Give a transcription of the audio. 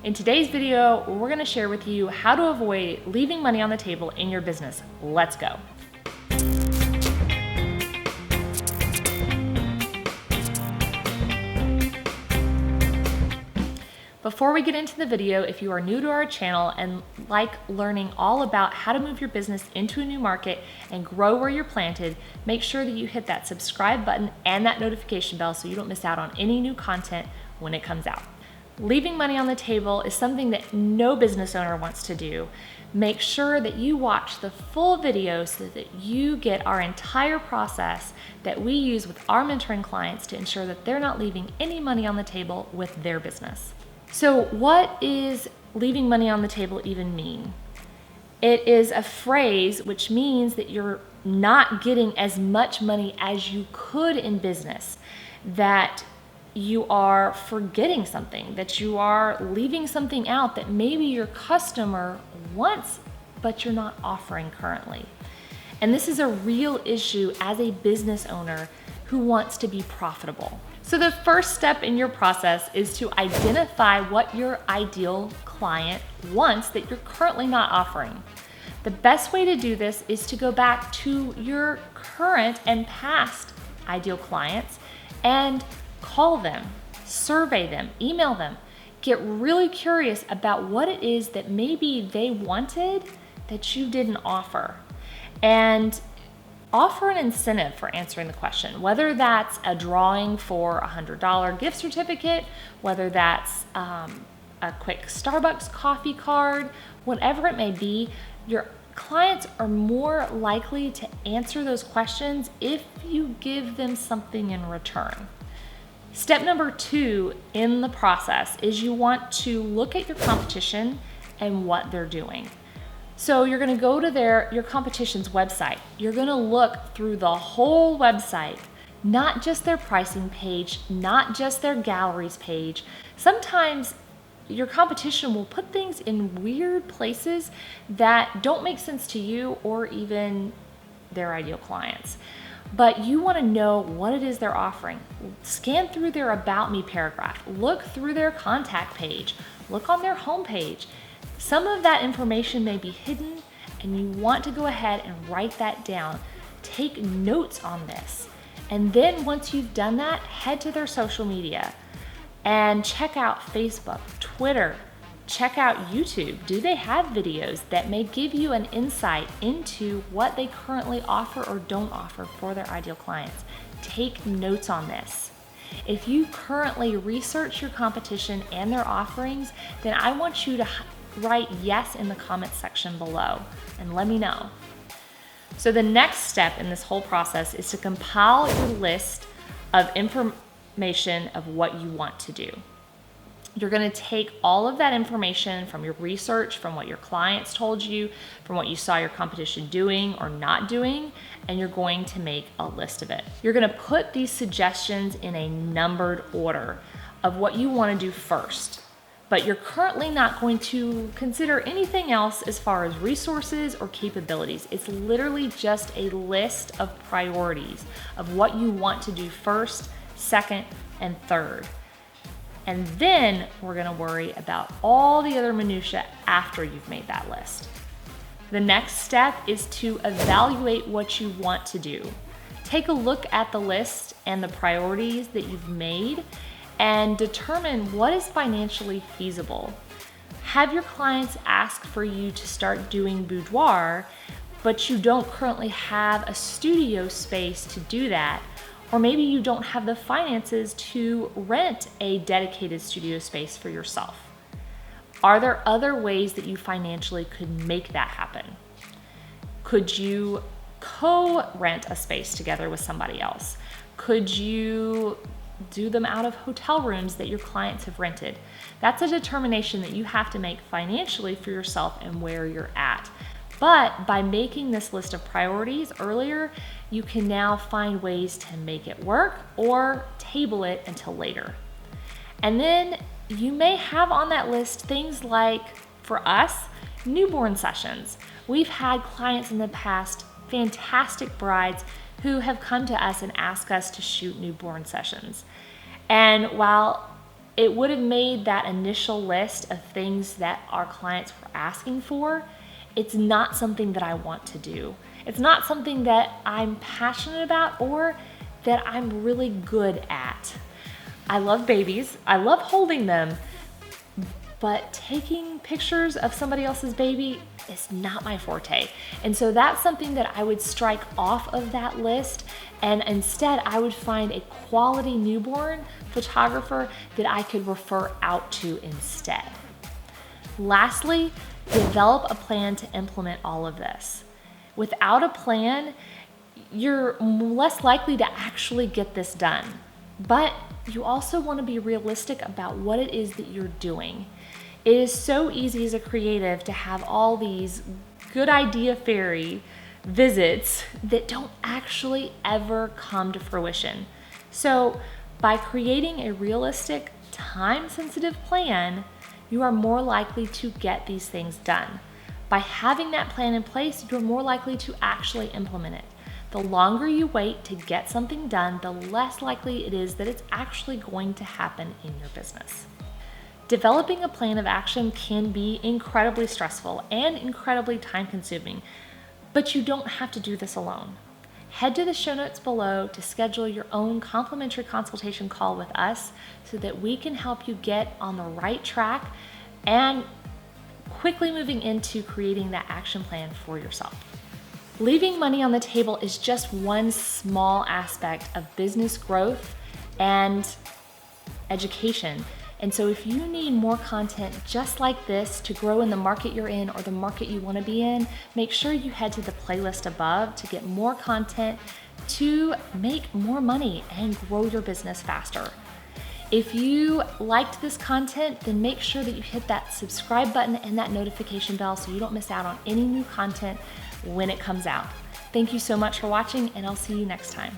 In today's video, we're gonna share with you how to avoid leaving money on the table in your business. Let's go. Before we get into the video, if you are new to our channel and like learning all about how to move your business into a new market and grow where you're planted, make sure that you hit that subscribe button and that notification bell so you don't miss out on any new content when it comes out. Leaving money on the table is something that no business owner wants to do. Make sure that you watch the full video so that you get our entire process that we use with our mentoring clients to ensure that they're not leaving any money on the table with their business. So what is leaving money on the table even mean? It is a phrase which means that you're not getting as much money as you could in business, that you are forgetting something, that you are leaving something out that maybe your customer wants, but you're not offering currently. And this is a real issue as a business owner who wants to be profitable. So the first step in your process is to identify what your ideal client wants that you're currently not offering. The best way to do this is to go back to your current and past ideal clients and call them, survey them, email them. Get really curious about what it is that maybe they wanted that you didn't offer. And offer an incentive for answering the question, whether that's a drawing for a $100 gift certificate, whether that's a quick Starbucks coffee card, whatever it may be. Your clients are more likely to answer those questions if you give them something in return. Step number 2 in the process is you want to look at your competition and what they're doing. So you're gonna go to your competition's website. You're gonna look through the whole website, not just their pricing page, not just their galleries page. Sometimes your competition will put things in weird places that don't make sense to you or even their ideal clients. But you want to know what it is they're offering. Scan through their About Me paragraph, look through their contact page, look on their homepage. Some of that information may be hidden and you want to go ahead and write that down. Take notes on this. And then once you've done that, head to their social media and check out Facebook, Twitter, check out YouTube. Do they have videos that may give you an insight into what they currently offer or don't offer for their ideal clients? Take notes on this. If you currently research your competition and their offerings, then I want you to write yes in the comments section below and let me know. So the next step in this whole process is to compile your list of information of what you want to do. You're going to take all of that information from your research, from what your clients told you, from what you saw your competition doing or not doing, and you're going to make a list of it. You're going to put these suggestions in a numbered order of what you want to do first, but you're currently not going to consider anything else as far as resources or capabilities. It's literally just a list of priorities of what you want to do first, second, and third. And then we're gonna worry about all the other minutiae after you've made that list. The next step is to evaluate what you want to do. Take a look at the list and the priorities that you've made and determine what is financially feasible. Have your clients ask for you to start doing boudoir, but you don't currently have a studio space to do that. Or maybe you don't have the finances to rent a dedicated studio space for yourself. Are there other ways that you financially could make that happen? Could you co-rent a space together with somebody else? Could you do them out of hotel rooms that your clients have rented? That's a determination that you have to make financially for yourself and where you're at. But by making this list of priorities earlier, you can now find ways to make it work or table it until later. And then you may have on that list things like, for us, newborn sessions. We've had clients in the past, fantastic brides, who have come to us and asked us to shoot newborn sessions. And while it would have made that initial list of things that our clients were asking for. It's not something that I want to do. It's not something that I'm passionate about or that I'm really good at. I love babies. I love holding them. But taking pictures of somebody else's baby is not my forte. And so that's something that I would strike off of that list. And instead, I would find a quality newborn photographer that I could refer out to instead. Lastly, develop a plan to implement all of this. Without a plan, you're less likely to actually get this done. But you also want to be realistic about what it is that you're doing. It is so easy as a creative to have all these good idea fairy visits that don't actually ever come to fruition. So by creating a realistic, time-sensitive plan, you are more likely to get these things done. By having that plan in place, you're more likely to actually implement it. The longer you wait to get something done, the less likely it is that it's actually going to happen in your business. Developing a plan of action can be incredibly stressful and incredibly time-consuming, but you don't have to do this alone. Head to the show notes below to schedule your own complimentary consultation call with us so that we can help you get on the right track and quickly moving into creating that action plan for yourself. Leaving money on the table is just one small aspect of business growth and education. And so if you need more content just like this to grow in the market you're in or the market you want to be in, make sure you head to the playlist above to get more content to make more money and grow your business faster. If you liked this content, then make sure that you hit that subscribe button and that notification bell so you don't miss out on any new content when it comes out. Thank you so much for watching, and I'll see you next time.